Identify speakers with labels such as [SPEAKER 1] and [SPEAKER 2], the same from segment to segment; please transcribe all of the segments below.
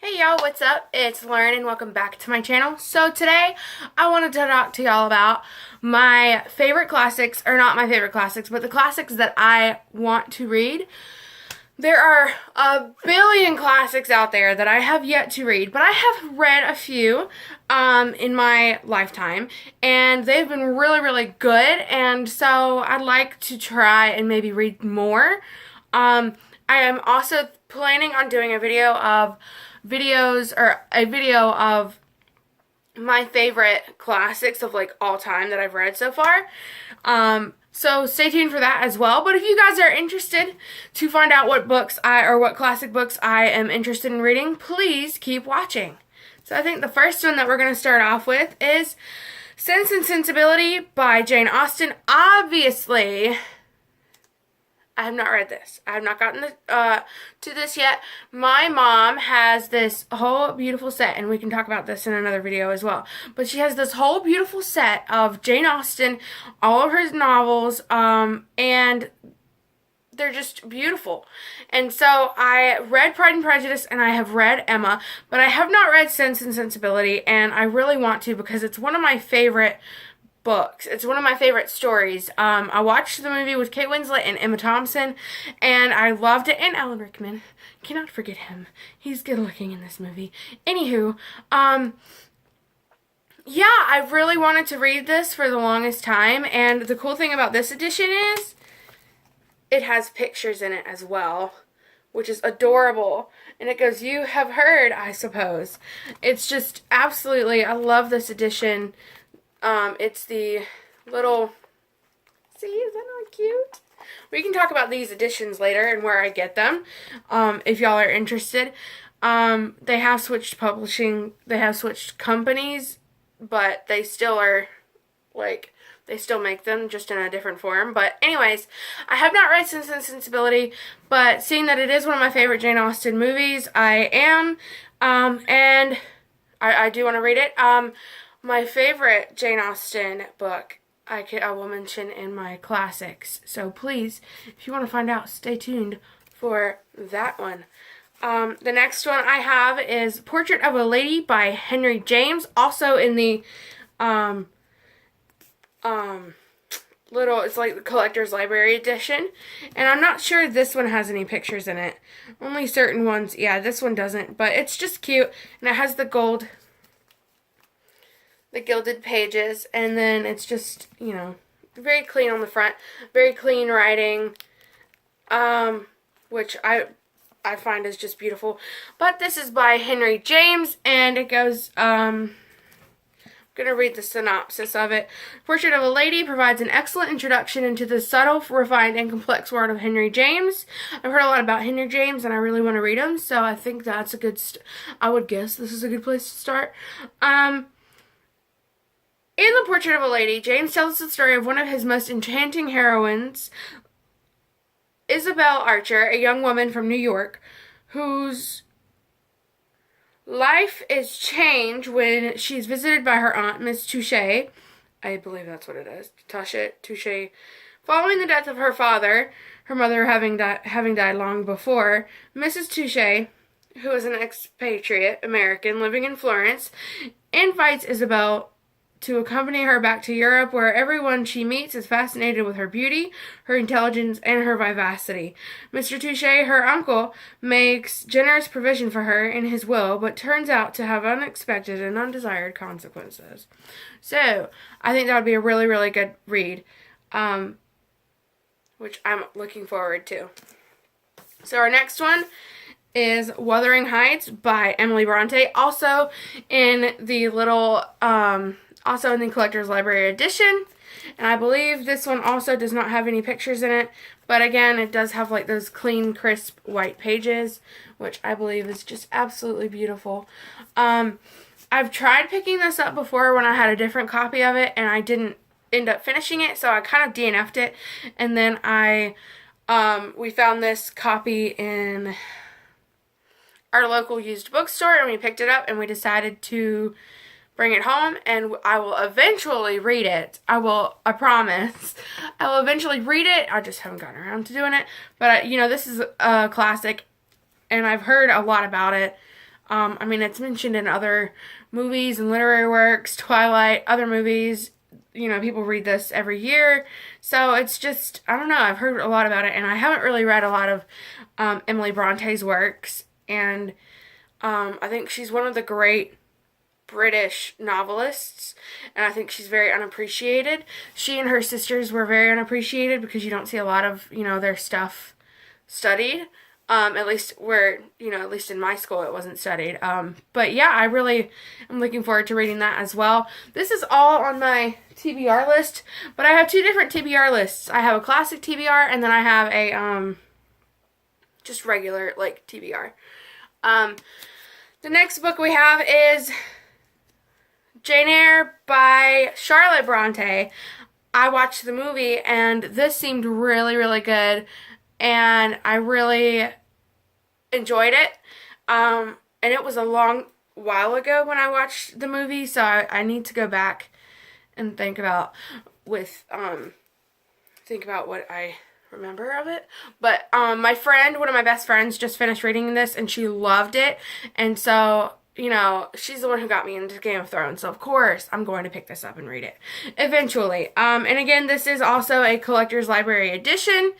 [SPEAKER 1] Hey y'all, what's up? It's Lauren and welcome back to my channel. So today I wanted to talk to y'all about my favorite classics, or not my favorite classics, but the classics that I want to read. There are a billion classics out there that I have yet to read, but I have read a few in my lifetime, and they've been really, really good, and so I'd like to try and maybe read more. I am also planning on doing a video of my favorite classics of like all time that I've read so far. So stay tuned for that as well. But if you guys are interested to find out what what classic books I am interested in reading, please keep watching. So I think the first one that we're going to start off with is Sense and Sensibility by Jane Austen. Obviously, I have not read this. I have not gotten to this yet. My mom has this whole beautiful set, and we can talk about this in another video as well. But she has this whole beautiful set of Jane Austen, all of her novels, and they're just beautiful. And so I read Pride and Prejudice, and I have read Emma, but I have not read Sense and Sensibility, and I really want to because it's one of my favorite books. It's one of my favorite stories. I watched the movie with Kate Winslet and Emma Thompson, and I loved it. And Alan Rickman, cannot forget him. He's good looking in this movie. Anywho, yeah, I've really wanted to read this for the longest time, and the cool thing about this edition is it has pictures in it as well, which is adorable. And it goes, "You have heard, I suppose." It's just absolutely, I love this edition. It's the little, see, is that not cute? We can talk about these editions later and where I get them, if y'all are interested. They have switched they have switched companies, but they still are, like, they still make them just in a different form. But anyways, I have not read Sense and Sensibility, but seeing that it is one of my favorite Jane Austen movies, I am, and I do want to read it. My favorite Jane Austen book I will mention in my classics. So please, if you want to find out, stay tuned for that one. The next one I have is Portrait of a Lady by Henry James, also in the it's like the Collector's Library edition. And I'm not sure this one has any pictures in it. Only certain ones. Yeah, this one doesn't, but it's just cute, and it has the gilded pages, and then it's just, you know, very clean on the front, very clean writing, which I find is just beautiful. But this is by Henry James, and it goes, I'm going to read the synopsis of it. Portrait of a Lady provides an excellent introduction into the subtle, refined, and complex world of Henry James. I've heard a lot about Henry James, and I really want to read him, so I think that's a good, I would guess this is a good place to start. In The Portrait of a Lady, James tells the story of one of his most enchanting heroines, Isabel Archer, a young woman from New York, whose life is changed when she's visited by her aunt, Miss Touchet. I believe that's what it is. Touchet. Following the death of her father, her mother having died long before, Mrs. Touchet, who is an expatriate American living in Florence, invites Isabel to accompany her back to Europe, where everyone she meets is fascinated with her beauty, her intelligence, and her vivacity. Mr. Touchet, her uncle, makes generous provision for her in his will, but turns out to have unexpected and undesired consequences. So, I think that would be a really, really good read, which I'm looking forward to. So our next one is Wuthering Heights by Emily Bronte, also in the also in the Collector's Library edition. And I believe this one also does not have any pictures in it. But again, it does have like those clean, crisp, white pages, which I believe is just absolutely beautiful. I've tried picking this up before when I had a different copy of it, and I didn't end up finishing it, so I kind of DNF'd it. And then we found this copy in our local used bookstore, and we picked it up, and we decided to bring it home, and I will eventually read it. I promise. I will eventually read it. I just haven't gotten around to doing it. But, you know, this is a classic, and I've heard a lot about it. I mean, it's mentioned in other movies and literary works, Twilight, other movies. You know, people read this every year. So it's just, I don't know, I've heard a lot about it, and I haven't really read a lot of Emily Bronte's works. And I think she's one of the great British novelists, and I think she's very unappreciated. She and her sisters were very unappreciated because you don't see a lot of, you know, their stuff studied. At least where, you know, at least in my school it wasn't studied. But yeah, I really am looking forward to reading that as well. This is all on my TBR list, but I have two different TBR lists. I have a classic TBR, and then I have a, just regular, like, TBR. The next book we have is Jane Eyre by Charlotte Bronte. I watched the movie, and this seemed really, really good, and I really enjoyed it. And it was a long while ago when I watched the movie, so I need to go back and think about what I remember of it. But my friend, one of my best friends, just finished reading this, and she loved it, and so, you know, she's the one who got me into Game of Thrones, so of course I'm going to pick this up and read it eventually. And again, this is also a collector's library edition.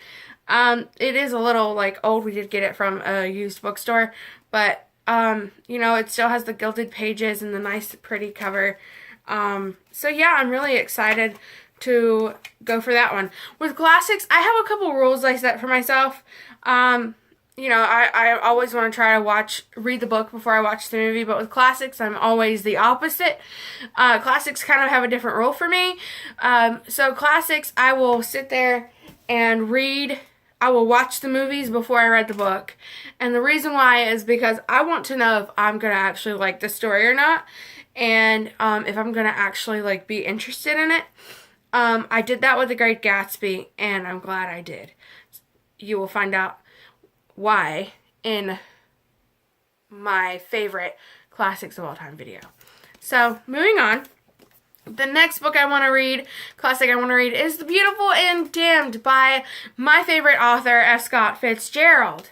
[SPEAKER 1] It is a little, like, old. We did get it from a used bookstore, but you know, it still has the gilded pages and the nice pretty cover. So yeah, I'm really excited to go for that one. With classics, I have a couple rules I set for myself. You know, I always want to try to read the book before I watch the movie, but with classics, I'm always the opposite. Classics kind of have a different rule for me. So classics, I will sit there and read. I will watch the movies before I read the book. And the reason why is because I want to know if I'm going to actually like the story or not. And if I'm going to actually, like, be interested in it. I did that with The Great Gatsby, and I'm glad I did. You will find out why in my favorite classics of all time video. So, moving on. The next book I want to read, classic I want to read, is The Beautiful and Damned by my favorite author, F. Scott Fitzgerald.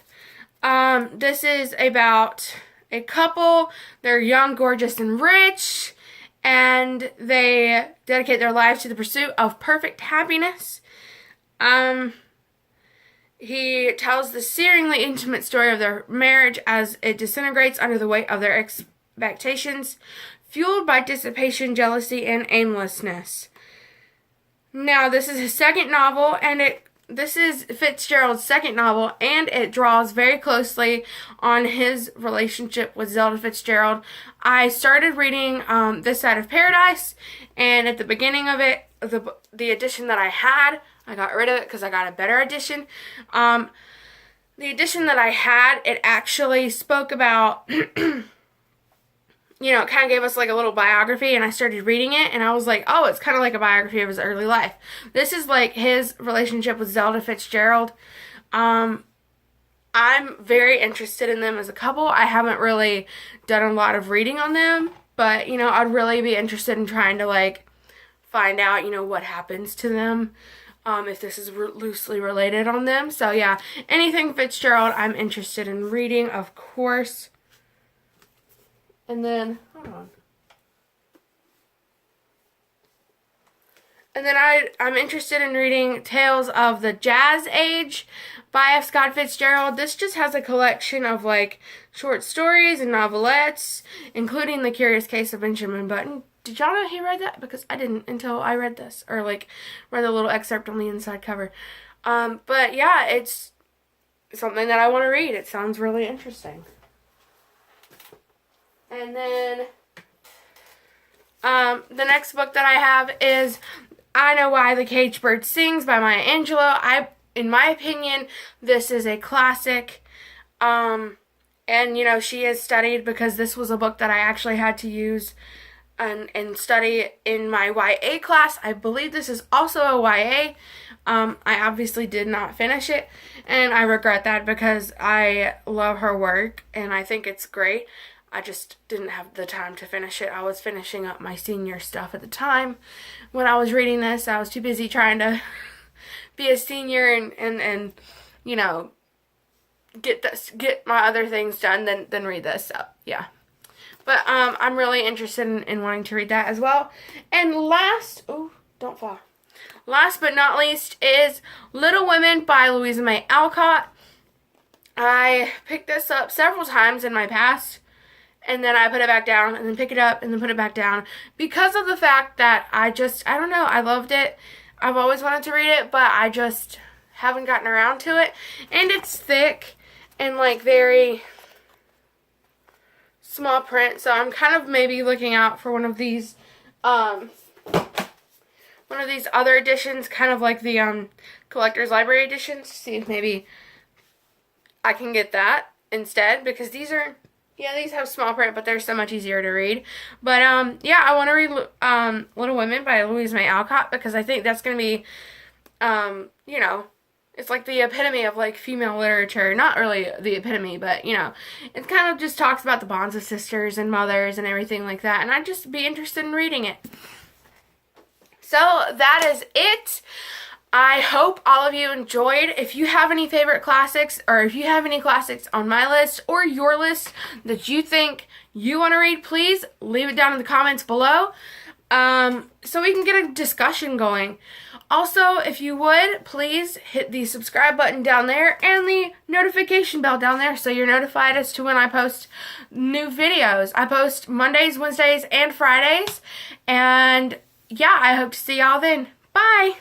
[SPEAKER 1] This is about a couple. They're young, gorgeous, and rich, and they dedicate their lives to the pursuit of perfect happiness. He tells the searingly intimate story of their marriage as it disintegrates under the weight of their expectations, fueled by dissipation, jealousy, and aimlessness. Now, this is his second novel, and this is Fitzgerald's second novel, and it draws very closely on his relationship with Zelda Fitzgerald. I started reading This Side of Paradise, and at the beginning of it, the edition that I had, I got rid of it because I got a better edition. The edition that I had, it actually spoke about, you know, it kind of gave us like a little biography, and I started reading it, and I was like, oh, it's kind of like a biography of his early life. This is like his relationship with Zelda Fitzgerald. I'm very interested in them as a couple. I haven't really done a lot of reading on them, but, you know, I'd really be interested in trying to, like, find out, you know, what happens to them, if this is loosely related on them. So, yeah, anything Fitzgerald I'm interested in reading, of course. And then, hold on. And then I'm interested in reading Tales of the Jazz Age by F. Scott Fitzgerald. This just has a collection of, like, short stories and novelettes, including The Curious Case of Benjamin Button. Did y'all know he read that? Because I didn't until I read this, or, like, read a little excerpt on the inside cover. But, yeah, it's something that I want to read. It sounds really interesting. And then the next book that I have is I Know Why the Caged Bird Sings by Maya Angelou. In my opinion, this is a classic. And, you know, she is studied because this was a book that I actually had to use and study in my YA class. I believe this is also a YA. I obviously did not finish it, and I regret that because I love her work, and I think it's great. I just didn't have the time to finish it. I was finishing up my senior stuff at the time. When I was reading this, I was too busy trying to be a senior and you know, get my other things done than read this. So yeah. But I'm really interested in wanting to read that as well. And don't fall. Last but not least is Little Women by Louisa May Alcott. I picked this up several times in my past, and then I put it back down, and then pick it up, and then put it back down, because of the fact that I don't know, I loved it. I've always wanted to read it, but I just haven't gotten around to it. And it's thick and like very small print, so I'm kind of maybe looking out for one of these other editions, kind of like the Collector's Library editions, to see if maybe I can get that instead, because these have small print, but they're so much easier to read. But yeah, I want to read Little Women by Louisa May Alcott, because I think that's going to be you know, it's like the epitome of like female literature. Not really the epitome, but you know, it kind of just talks about the bonds of sisters and mothers and everything like that, and I'd just be interested in reading it. So that is it. I hope all of you enjoyed. If you have any favorite classics, or if you have any classics on my list or your list that you think you want to read, please leave it down in the comments below, so we can get a discussion going. Also, if you would, please hit the subscribe button down there and the notification bell down there so you're notified as to when I post new videos. I post Mondays, Wednesdays, and Fridays. And yeah, I hope to see y'all then. Bye!